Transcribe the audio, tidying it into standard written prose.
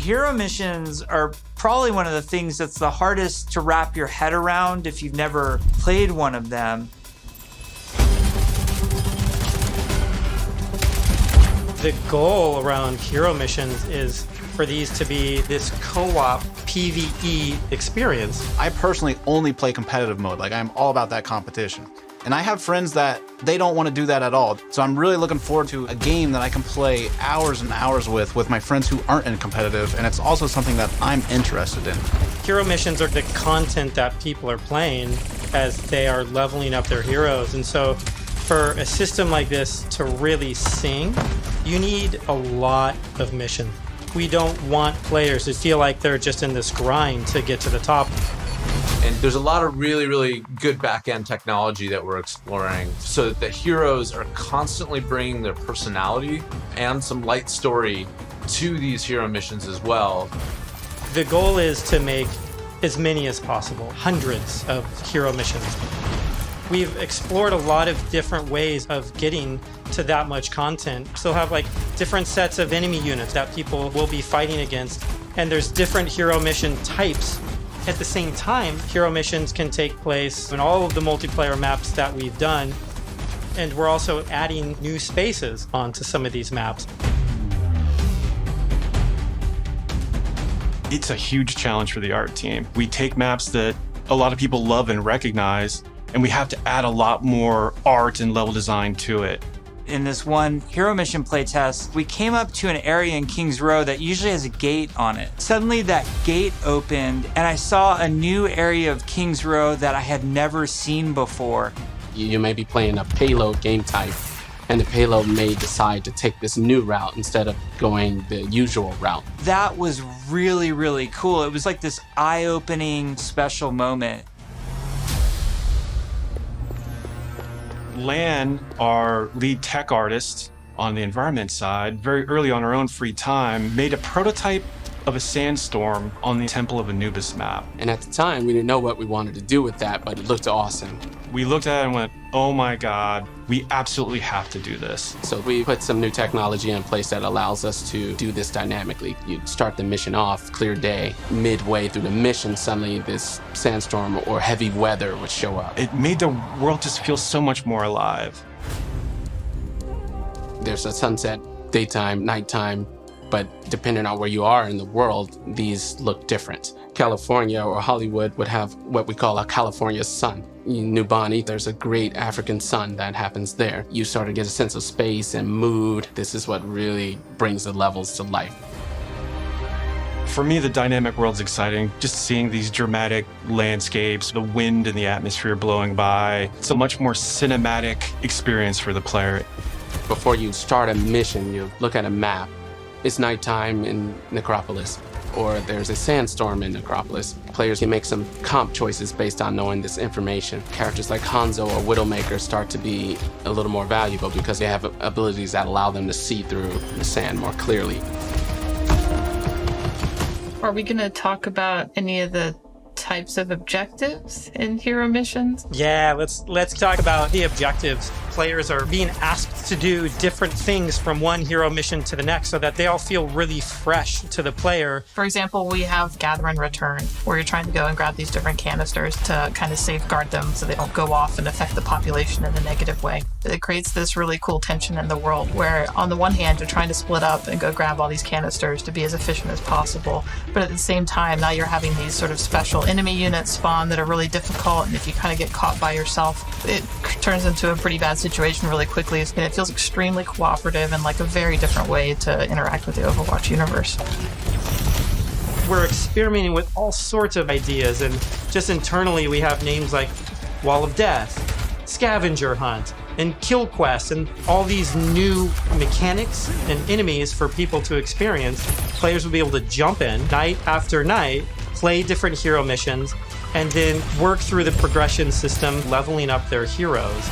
Hero missions are probably one of the things that's the hardest to wrap your head around if you've never played one of them. The goal around hero missions is for these to be this co-op PvE experience. I personally only play competitive mode. Like, I'm all about that competition. And I have friends that they don't want to do that at all. So I'm really looking forward to a game that I can play hours and hours with my friends who aren't in competitive. And it's also something that I'm interested in. Hero missions are the content that people are playing as they are leveling up their heroes. And so for a system like this to really sing, you need a lot of missions. We don't want players to feel like they're just in this grind to get to the top. And there's a lot of really, really good back-end technology that we're exploring so that the heroes are constantly bringing their personality and some light story to these hero missions as well. The goal is to make as many as possible, hundreds of hero missions. We've explored a lot of different ways of getting to that much content. So have like different sets of enemy units that people will be fighting against. And there's different hero mission types. At the same time, hero missions can take place in all of the multiplayer maps that we've done. And we're also adding new spaces onto some of these maps. It's a huge challenge for the art team. We take maps that a lot of people love and recognize, and we have to add a lot more art and level design to it. In this one hero mission playtest, we came up to an area in Kings Row that usually has a gate on it. Suddenly that gate opened and I saw a new area of Kings Row that I had never seen before. You may be playing a payload game type, and the payload may decide to take this new route instead of going the usual route. That was really, really cool. It was like this eye-opening special moment. Lan, our lead tech artist on the environment side, very early on her own free time, made a prototype of a Sandstorm on the Temple of Anubis map. And at the time, we didn't know what we wanted to do with that, but it looked awesome. We looked at it and went, oh my God, we absolutely have to do this. So we put some new technology in place that allows us to do this dynamically. You start the mission off, clear day. Midway through the mission, suddenly this sandstorm or heavy weather would show up. It made the world just feel so much more alive. There's a sunset, daytime, nighttime, but depending on where you are in the world, these look different. California or Hollywood would have what we call a California sun. In New Bonny, there's a great African sun that happens there. You start to get a sense of space and mood. This is what really brings the levels to life. For me, the dynamic world's exciting. Just seeing these dramatic landscapes, the wind and the atmosphere blowing by. It's a much more cinematic experience for the player. Before you start a mission, you look at a map. It's nighttime in Necropolis, or there's a sandstorm in Necropolis. Players can make some comp choices based on knowing this information. Characters like Hanzo or Widowmaker start to be a little more valuable because they have abilities that allow them to see through the sand more clearly. Are we going to talk about any of the types of objectives in hero missions? Yeah, let's talk about the objectives. Players are being asked to do different things from one hero mission to the next so that they all feel really fresh to the player. For example, we have Gather and Return, where you're trying to go and grab these different canisters to kind of safeguard them so they don't go off and affect the population in a negative way. It creates this really cool tension in the world where on the one hand, you're trying to split up and go grab all these canisters to be as efficient as possible. But at the same time, now you're having these sort of special enemy units spawn that are really difficult. And if you kind of get caught by yourself, it turns into a pretty bad situation really quickly. And it feels extremely cooperative and like a very different way to interact with the Overwatch universe. We're experimenting with all sorts of ideas, and just internally we have names like Wall of Death, Scavenger Hunt, and Kill Quest, and all these new mechanics and enemies for people to experience. Players will be able to jump in night after night, play different hero missions, and then work through the progression system, leveling up their heroes.